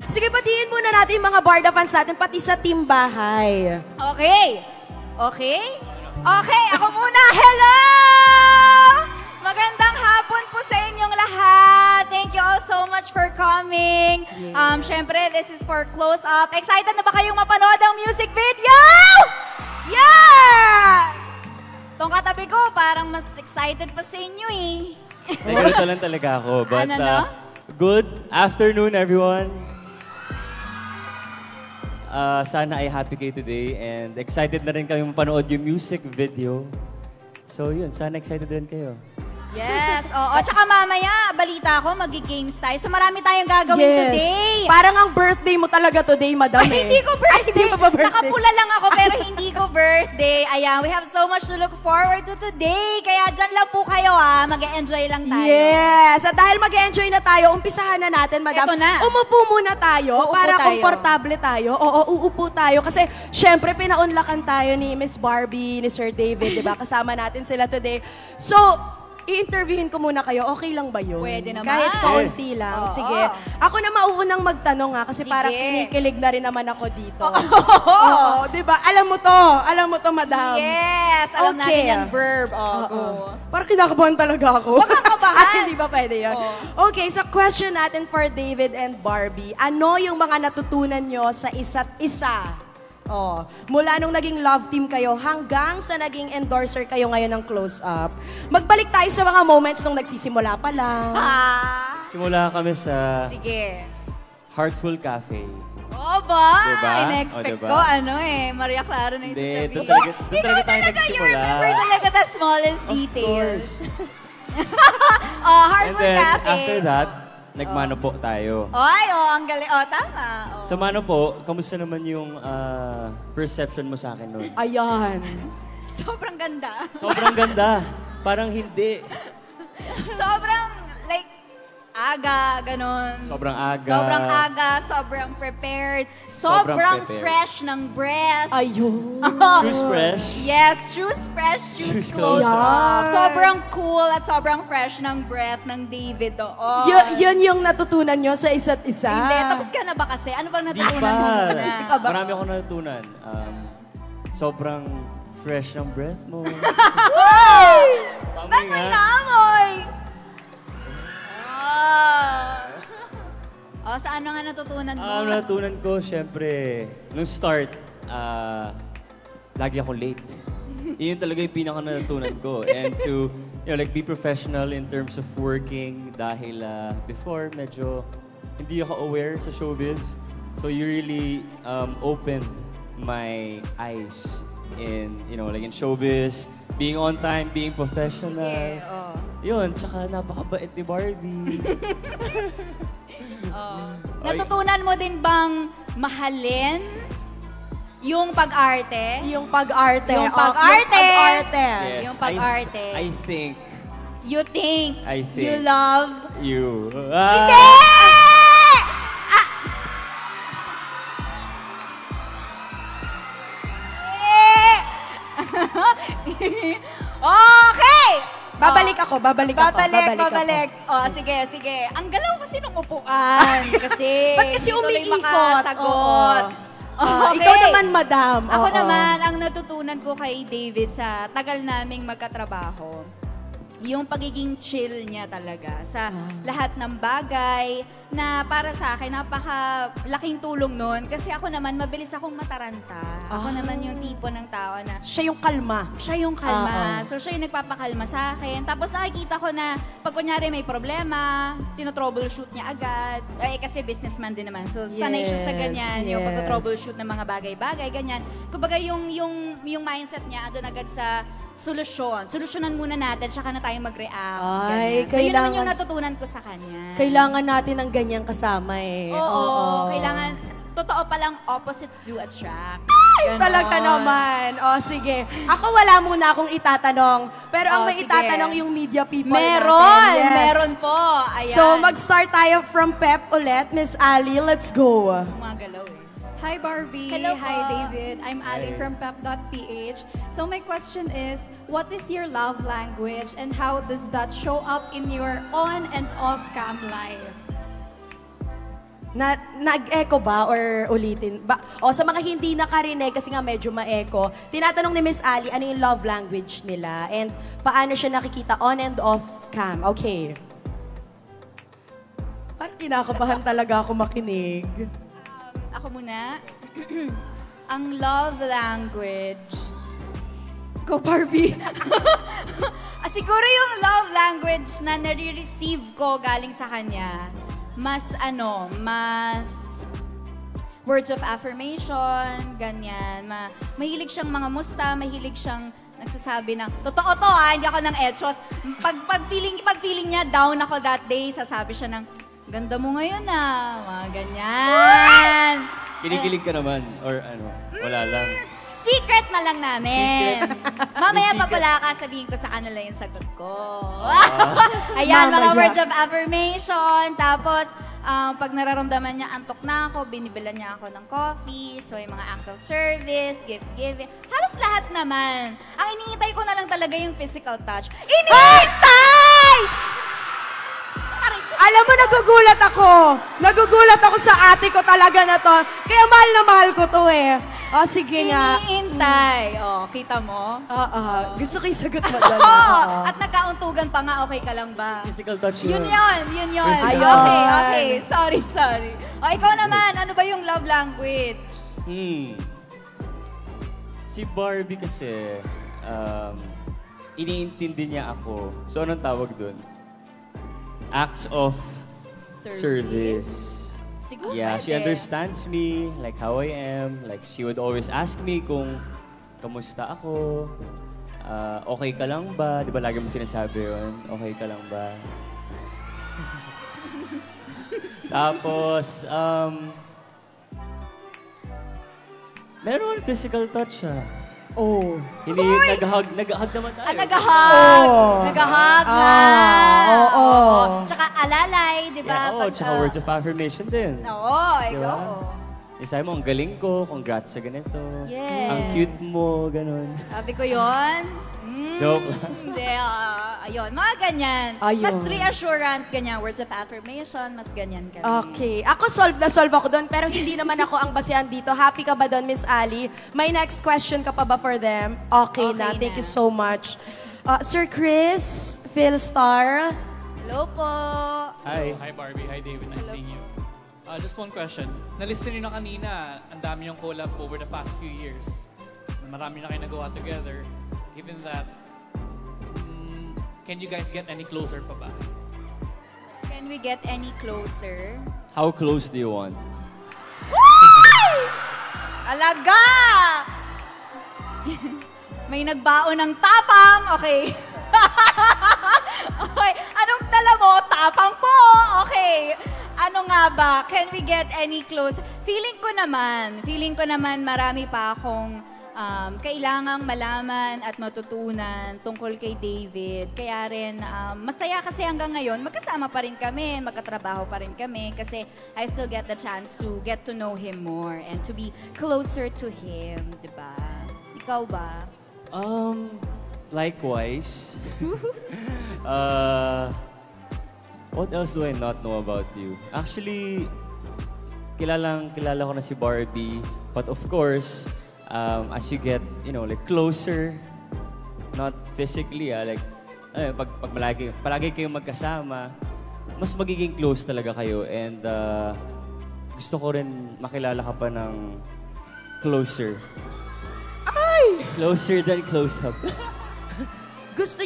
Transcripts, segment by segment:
Sige, batiin muna natin yung mga Barda fans natin, pati sa team bahay. Okay. Okay? Okay, ako muna. Hello! Magandang hapon po sa inyong lahat. Thank you all so much for coming. Syempre, this is for Close Up. Excited na ba kayong mapanood ang music video? Yeah! Tong katabi ko, parang mas excited pa sa inyo eh. Ganito lang talaga ako. But, good afternoon, everyone. Sana ay happy kayo today and excited na rin kami mapanood yung music video. So yun, sana excited rin kayo. Yes, oo. Tsaka mamaya, balita ko, mag-games tayo. So marami tayong gagawin today. Parang ang birthday mo talaga today, madam. Ay, hindi ko birthday. Hindi pa ba birthday? Nakapula lang ako pero hindi ko birthday. Ayan, we have so much to look forward to today. Kaya dyan lang po kayo mag-enjoy lang tayo. Yes, at dahil mag-enjoy na tayo, umpisahan na natin, madam. Ito na. Umupo muna tayo para komportable tayo. Oo, uupo tayo kasi syempre pinaunlakan tayo ni Miss Barbie, ni Sir David, di ba? Kasama natin sila today. So, i-interviewin ko muna kayo. Okay lang ba yun? Pwede naman. Kahit kaunti lang. Sige. Ako na mauunang magtanong kasi parang kinikilig na rin naman ako dito. Oo, di ba? Alam mo to, madam. Yes, alam natin yung verb. Go. Parang kinakabahan talaga ako. Huwag kang kabahan. Hindi ba pwede yun? Okay, so question natin for David and Barbie. Ano yung mga natutunan nyo sa isa't isa? Mula nung naging love team kayo hanggang sa naging endorser kayo ngayon ng Close Up. Magbalik tayo sa mga moments nung nagsisimula pa lang. Simula kami sa Sige. Heartful Cafe. Oo ba? Diba? In-expect ko, Maria Clara na yung sasabihin. Doon talaga tayo nagsimula. You remember talaga the smallest details. Heartful Cafe. And then, after that, nagmano po tayo. Ang galing. Tama. Sa mano po, kamusta naman yung perception mo sa akin noon? Ayan. Sobrang ganda. Sobrang ganda. Parang hindi. Sobrang, aga, ganon. Sobrang aga. Sobrang aga, sobrang prepared. Sobrang fresh ng breath. Ayun. Choose fresh. Yes, choose fresh, choose close up. Sobrang cool at sobrang fresh ng breath ng David. Yun yung natutunan nyo sa isa't isa. Hindi, tapos ka na ba kasi? Ano bang natutunan mo muna? Marami akong natutunan. Sobrang fresh ng breath mo. Ba't may naamoy? Saan nga natutunan mo? Natutunan ko, syempre, nung start, lagi ako late. Yun talaga yung pinaka-natutunan ko. And to, be professional in terms of working dahil before, medyo hindi ako aware sa showbiz. So you really opened my eyes in, in showbiz, being on time, being professional. Yun, tsaka napakabait ni Barbie. Natutunan mo din bang mahalin yung pag-arte? Yung pag-arte. Yung pag-arte. Yes, yung pag-arte. I think. You think. I think. You love. You. Hindi! Okay! Babalik ako. Sige. Ang galaw kasi nung upuan. Ba't kasi umiikot? Makasagot. Okay. Ikaw naman, madam. Ako naman, ang natutunan ko kay David sa tagal naming magkatrabaho, yung pagiging chill niya talaga sa lahat ng bagay na para sa akin, napaka-laking tulong nun. Kasi ako naman, mabilis akong mataranta. Ako naman yung tipo ng tao na... Siya yung kalma. So, siya yung nagpapakalma sa akin. Tapos nakikita ko na pag kunyari may problema, tinotroubleshoot niya agad. Kasi businessman din naman. So, sanay siya sa ganyan. Yung pag-troubleshoot ng mga bagay-bagay, ganyan. Kumbaga, yung mindset niya, doon agad sa solusyon. Solusyonan muna natin, tsaka na tayo mag-react. So, yun naman yung natutunan ko sa kanya. Kailangan natin ng ganyang kasama Oo. Kailangan, totoo palang opposites do attract. Talaga naman. Sige. Ako wala muna akong itatanong. Pero ang may itatanong yung media people natin. Meron po. Ayan. So, mag-start tayo from Pep ulit. Miss Ali, let's go. Gumagalaw Hi Barbie. Hello Hi David. I'm Ali from pep.ph. So my question is, what is your love language and how does that show up in your on and off cam life? Nag-echo ba or ulitin? O sa mga hindi nakarinig, kasi nga medyo ma-echo, tinatanong ni Miss Ali ano yung love language nila and paano siya nakikita on and off cam. Okay. Parang kinakabahan talaga ako makinig. Ako muna. Ang love language. Go, Barbie. Siguro yung love language na nare-receive ko galing sa kanya, mas words of affirmation, ganyan. Mahilig siyang mga musta, mahilig siyang nagsasabi ng, totoo to hindi ako ng etchos. Pag feeling niya down ako that day, sasabi siya ng, ganda mo ngayon mga ganyan. Kinikilig ka naman or wala lang. Secret na lang namin. Mamaya pag wala ka, sabihin ko sa kanila yung sagot ko. Ayan, mga words of affirmation. Tapos, pag nararamdaman niya, antok na ako, binibilan niya ako ng coffee. So, yung mga acts of service, gift giving. Halos lahat naman. Ang iniintay ko na lang talaga yung physical touch. Iniintay! Alam mo, nagugulat ako. Nagugulat ako sa ate ko talaga na to. Kaya mahal na mahal ko to sige nga. Iniintay. Kita mo? Gusto ko yung sagot mo doon. At nagkauntugan pa nga, okay ka lang ba? Physical touch Yun. Ayun. Okay. Sorry. Ikaw naman, ano ba yung love language? Si Barbie kasi, iniintindi niya ako. So, anong tawag dun? Acts of service. Siguro Yeah, she pwede. understands me, like how I am. Like, she would always ask me kung kamusta ako, okay ka lang ba? Di ba lagi mo sinasabi yun? Okay ka lang ba? Tapos, meron physical touch Hindi, nag-hug naman tayo. Nag-hug! Nag-hug na! Oo. Tsaka alalay, di ba? Yeah, tsaka words of affirmation din. Oo, Di ikaw. ba? Isabi mo, ang galing ko, congrats sa ganito. Yes. Ang cute mo, ganun. Sabi ko yun. Joke lang. Hindi, ayun. Mga ganyan. Ayun. Mas reassurance, ganyan. Words of affirmation, mas ganyan kami. Okay. Ako solve ako doon, pero hindi naman ako ang basihan dito. Happy ka ba doon, Miss Ali? May next question ka pa ba for them? Okay na. Okay Thank na. you so much. Sir Chris, Philstar. Hello po. Hi. Hi Barbie, hi David, nice seeing you. Just one question. Nalista niyo na kanina, ang dami yung collab over the past few years. Marami na kayo nagawa together. Given that, can you guys get any closer pa ba? Can we get any closer? How close do you want? Alaga! May nagbaon ng tapang. Okay. Okay. Anong dala mo? Tapang po. Okay. Ano nga ba? Can we get any close? Feeling ko naman marami pa akong kailangang malaman at matutunan tungkol kay David. Kaya rin, masaya kasi hanggang ngayon, magkasama pa rin kami, magkatrabaho pa rin kami kasi I still get the chance to get to know him more and to be closer to him, di ba? Ikaw ba? Likewise. What else do I not know about you? Actually, kilala ko na si Barbie. But of course, as you get, like closer, not physically, pag palagi kayong magkasama, mas magiging close talaga kayo. And gusto ko rin makilala ka pa ng closer. Ay! Closer than close-up. Gusto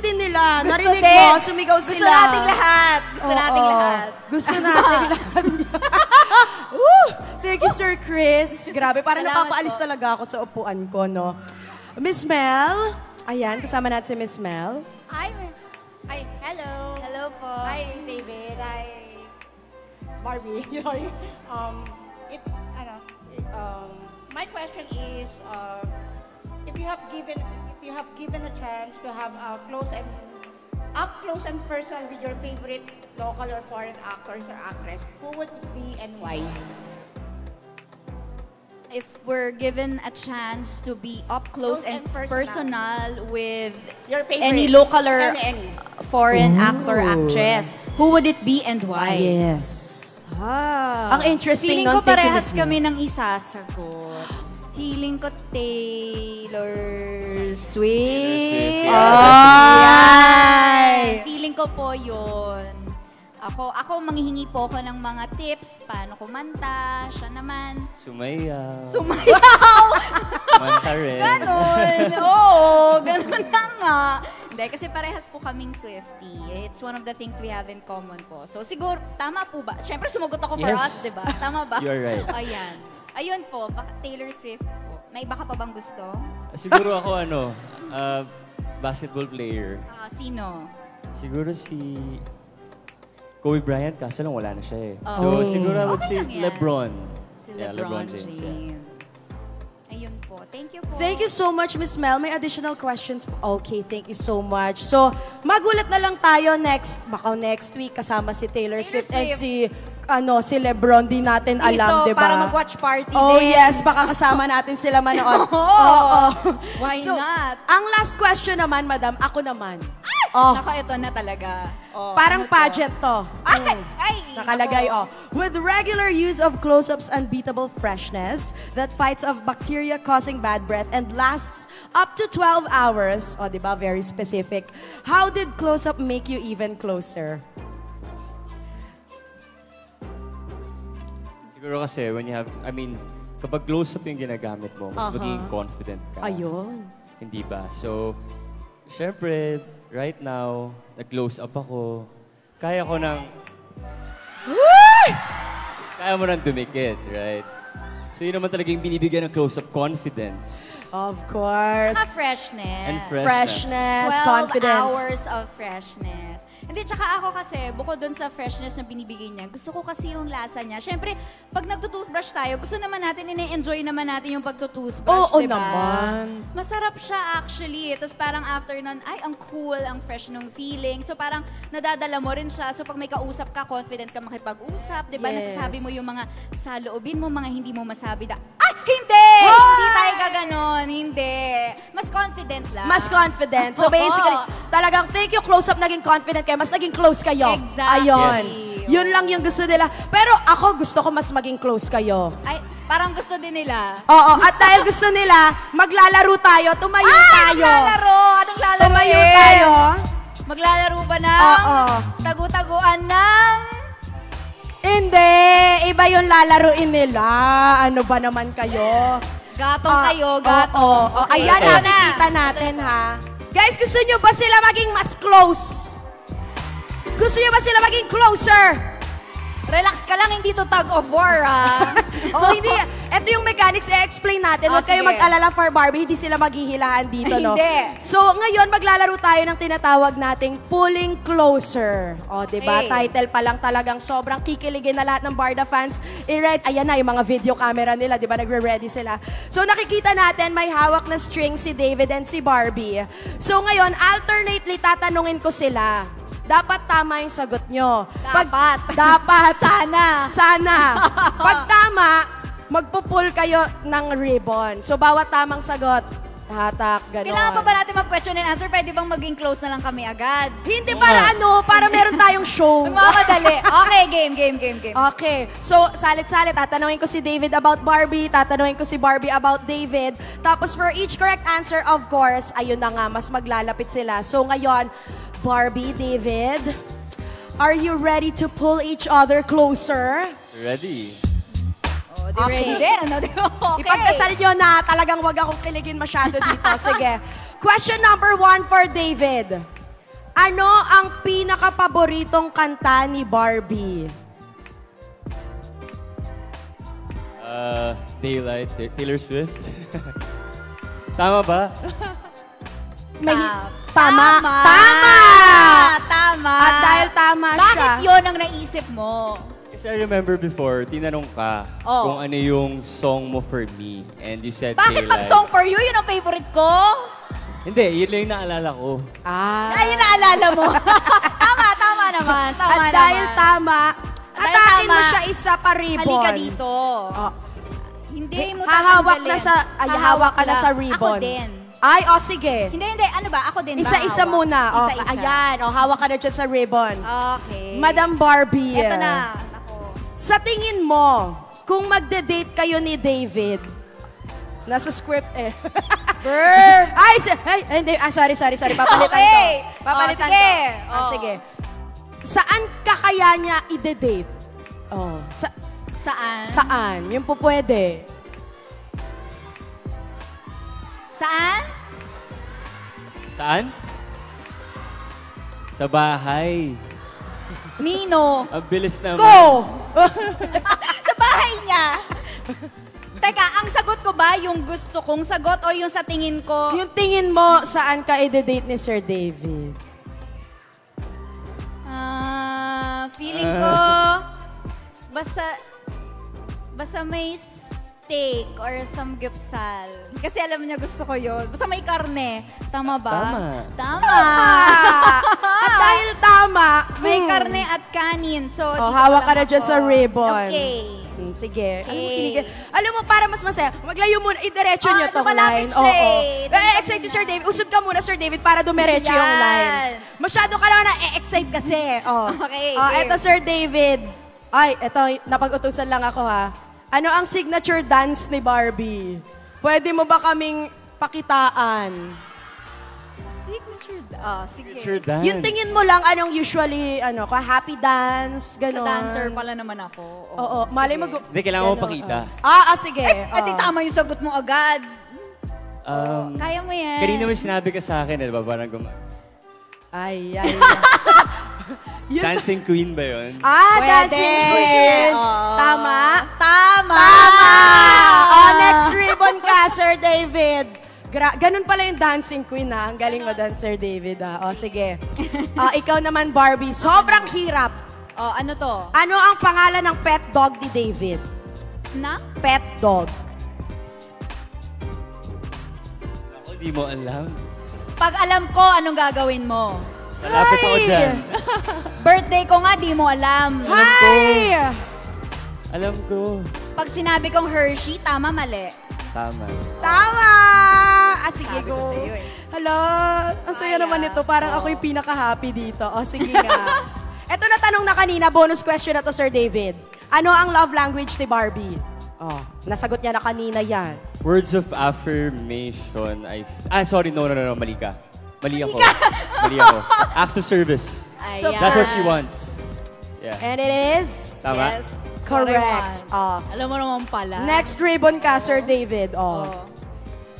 din nila. Gusto Narinig din. mo, sumigaw sila. Gusto nating lahat. Gusto Oo. nating lahat. Gusto nating lahat. Thank you, Sir Chris. Grabe, parang Salamat napapaalis po. talaga ako sa upuan ko, no? Miss Mel. Ayan, kasama natin si Miss Mel. Hi, hello. Hello po. Hi, David. Hi, Barbie. Sorry. My question is, if you have given a chance to have up close and personal with your favorite local or foreign actors or actress, who would it be and why? If we're given a chance to be up close and personal with Your favorites. any local or Any. foreign actor, actress, who would it be and why? Yes. Ang interesting Feeling nun, ko parehas thank you, Miss kami ng isasagot. Feeling ko Taylor Swift. Ay! Feeling ko po yun. Ako manghihingi po ako ng mga tips, paano kumanta, siya naman. Sumayaw. Sumayaw! Manta rin. Ganon. Oo, ganon na nga. Hindi, kasi parehas po kaming Swiftie. It's one of the things we have in common po. So siguro, tama po ba? Siyempre sumagot ako for Yes. us, di ba? Tama ba? You're right. Ayan. Ayun po, Taylor Swift po. May iba ka pa bang gusto? Siguro ako basketball player. Sino? Siguro si Kobe Bryant, kaso lang wala na siya eh. Oh. So siguro I would Okay say lang yan. LeBron. Si Yeah, LeBron James. James. Ayun po. Thank you po. Thank you so much, Miss Mel. May additional questions po. Okay, thank you so much. So, magulat na lang tayo next week kasama si Taylor Swift and si LeBron, di natin alam, Dito, di ba? para mag-watch party Oh din. yes, baka kasama natin sila manood. Oo. Why not? Ang last question naman, madam, ako naman. Naka, ito na talaga. Oh, Parang ano to? pageant to. Ay, Nakalagay, nako. With regular use of close-up's unbeatable freshness that fights off bacteria causing bad breath and lasts up to 12 hours. O, di ba? Very specific. How did close-up make you even closer? Siguro kasi kapag close-up yung ginagamit mo, mas magiging confident ka. Ayun. Hindi ba? So, syempre, right now, nag-close up ako. Kaya ko nang... Kaya mo nang dumikit, right? So, yun naman talagang binibigyan ng close-up confidence. Of course. Saka freshness. And Freshness, 12 confidence. hours of freshness. Hindi, tsaka ako kasi, bukod dun sa freshness na binibigay niya, gusto ko kasi yung lasa niya. Siyempre, pag nagtutoothbrush tayo, gusto naman natin, ine-enjoy naman natin yung pagtutoothbrush, Oo diba? naman. Masarap siya actually. Tapos parang after nun, ay, ang cool, ang fresh nung feeling. So parang nadadala mo rin siya. So pag may kausap ka, confident ka makipag-usap, diba? Yes. Nasasabi mo yung mga saloobin mo, mga hindi mo masabi na, ay, hindi! Hindi tayo gaganon, hindi. Mas confident lang. Mas confident. So Oo. basically, talagang thank you, close-up, naging confident kayo. Mas naging close kayo. Exactly. Ayun. Yes. Yun lang yung gusto nila. Pero ako, gusto ko mas maging close kayo. Ay, parang gusto din nila. Oo, at dahil gusto nila, maglalaro tayo, tumayo tayo. Maglalaro! Anong lalaro? Tumayo tayo. Maglalaro ba ng Oo. tagu-taguan ng... Hindi, iba yung lalaruin nila. Ano ba naman kayo? Gatong kayo, Oo, gatong. oo. Okay, Ayan, ito na. nakikita natin ha. Guys, gusto nyo ba sila maging mas close? Gusto nyo ba sila maging closer? Relax ka lang, hindi to tug of war, ah. Oo, hindi. Ito yung mechanics, i-explain natin. Huwag kayo Sige. mag-alala for Barbie, hindi sila maghihilahan dito, no? Hindi. So, ngayon, maglalaro tayo ng tinatawag nating Pulling Closer. O, diba? Okay. Title pa lang talagang sobrang kikiligin na lahat ng Barda fans. I-read, ayan na, yung mga video camera nila, diba? Nagre-ready sila. So, nakikita natin, may hawak na string si David and si Barbie. So, ngayon, alternately, tatanungin ko sila. Dapat tama yung sagot nyo. Dapat. Sana. Pag tama, magpupul kayo ng ribbon. So, bawat tamang sagot, hatak, gano'n. Kailangan pa ba natin mag-question and answer? Pwede bang maging close na lang kami agad? Hindi para para meron tayong show. Magmamadali. Okay, game. Okay. So, salit-salit. Tatanungin ko si David about Barbie. Tatanungin ko si Barbie about David. Tapos, for each correct answer, of course, ayun na nga, mas maglalapit sila. So, ngayon, Barbie, David, are you ready to pull each other closer? Ready? Oh, di Okay. ready din. Ano, di ba? Okay. Ipagdasal nyo na talagang wag akong kiligin masyado dito. Sige. Question number 1 for David. Ano ang pinaka-paboritong kanta ni Barbie? Daylight, Taylor Swift. Tama ba? Tama. At dahil tama siya. Bakit yun ang naisip mo? Kasi I remember before, tinanong ka kung ano yung song mo for me. And you said Bakit Daylight. pag song for you, yun ang favorite ko? Hindi, yun lang yung naalala ko. Ay, yun naalala mo. tama naman. At dahil tama, Dahil atakin mo tama, siya isa pa ribbon. Halika dito. Oh. Hindi mo Hahawak tatanggalin. na sa, hahawak ka na sa ribbon. Ako din. Ay, sige. Hindi. Ano ba? Ako din ba? Isa-isa hawak? muna. Oh, Isa-isa. ayan, hawak ka na dyan sa ribbon. Okay. Madam Barbie. Ito na. Ako. Sa tingin mo, kung magde-date kayo ni David, nasa script eh. Ay, hindi. Sorry. Papalitan Okay. ko. Papalitan sige. ko. Sige. Saan ka kaya niya ide-date? Oh, Saan? saan? Yung po pwede. Saan? Saan? Sa bahay. Nino. Ang bilis naman. Go! Sa bahay niya. Teka, ang sagot ko ba yung gusto kong sagot o yung sa tingin ko? Yung tingin mo, saan ka ide-date ni Sir David? Feeling ko, basta may steak or samgyupsal. Kasi alam niya gusto ko yun. Basta may karne. Tama ba? Tama. At dahil tama, May karne at kanin. So, dito hawak ka lang na dyan ako. sa ribbon. Okay. Sige. Okay. Alam mo, para mas masaya, maglayo muna, idiretso nyo tong lumalapit line. siya eh. Excite si Sir David. Usod ka muna, Sir David, para dumiretso yung Yan. line. Masyado ka naman na-excite kasi. Okay. Eto, Sir David. Ay, eto, napag-utusan lang ako ha. Ano ang signature dance ni Barbie? Pwede mo ba kaming pakitaan? Sige. Signature dance. Yung tingin mo lang, anong usually, happy dance, Sa gano'n. dancer pala naman ako. Oo, malay sige. mag- Hindi, kailangan mo pakita. Sige. Di tama yung sagot mo agad. Kaya mo yan. Kanina may sinabi ka sa akin, diba? Parang Ay. Dancing Queen ba yun? Pwede. Dancing Queen. Oo. Tama? Tama! Next ribbon ka, Sir David. Ganun pala yung Dancing Queen, ha? Ang galing mo doon, Sir David, ha? Sige. Ikaw naman, Barbie. Sobrang hirap. Ano to? Ano ang pangalan ng pet dog ni David? Na? Pet dog. Ako, di mo alam. Pag alam ko, anong gagawin mo? Malapit ako dyan. Birthday ko nga, di mo alam. Hi! Alam ko. Pag sinabi kong Hershey, tama, mali. Tama. Tama! Sige, Sabi ko go. sa'yo eh. Hala, ang saya naman nito. Parang ako yung pinaka-happy dito. Sige nga. Ito na tanong na kanina, bonus question na to, Sir David. Ano ang love language ni Barbie? Nasagot niya na kanina yan. Words of affirmation. Sorry, no, mali ka. Mali ako. Acts of service. Ayan. That's what she wants. Yeah. And it is Tama? Yes. correct. Alam mo naman pala. Next ribbon ka, Sir David.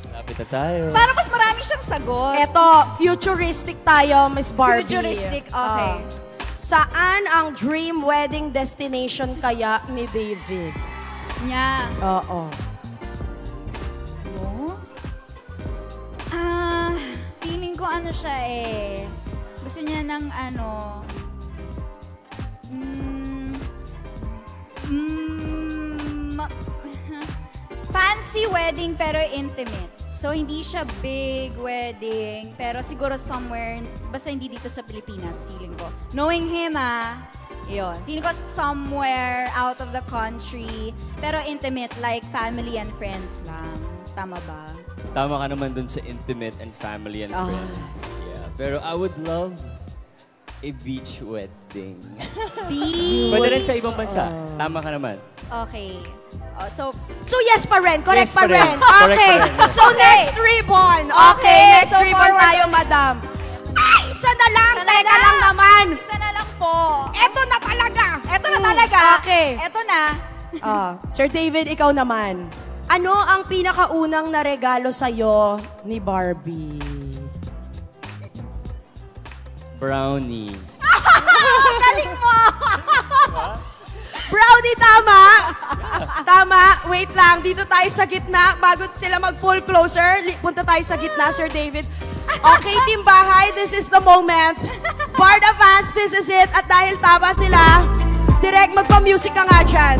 Malapit na tayo. Para mas marami siyang sagot. Eto, futuristic tayo, Miss Barbie. Futuristic, okay. Saan ang dream wedding destination kaya ni David? Niya. Oo. Feeling ko ano siya eh. Gusto niya ng fancy wedding pero intimate. So, hindi siya big wedding, pero siguro somewhere, basta hindi dito sa Pilipinas, feeling ko. Knowing him, yun. Feeling ko somewhere out of the country, pero intimate, like family and friends lang. Tama ba? Tama ka naman dun sa intimate and family and friends. Yeah. Pero I would love a beach wedding. Beach. Pwede rin sa ibang bansa. Tama ka naman. Okay. So yes pa rin. Correct Yes pa pa rin. rin. Correct Okay. pa rin, yes. So next ribbon. Okay, next so ribbon forward. tayo, madam. Ay, isa na lang. Teka lang naman. Isa na lang po. Eto na talaga. Eto na talaga. Okay. Eto na. Sir David, ikaw naman. Ano ang pinakaunang na regalo sa'yo ni Barbie? Brownie. Galing mo! Brownie, tama? Tama. Wait lang. Dito tayo sa gitna. Bago sila mag-pull closer, punta tayo sa gitna, Sir David. Okay, Team Bahay, this is the moment. Barda fans, this is it. At dahil tama sila, direct magpa-music ka nga dyan.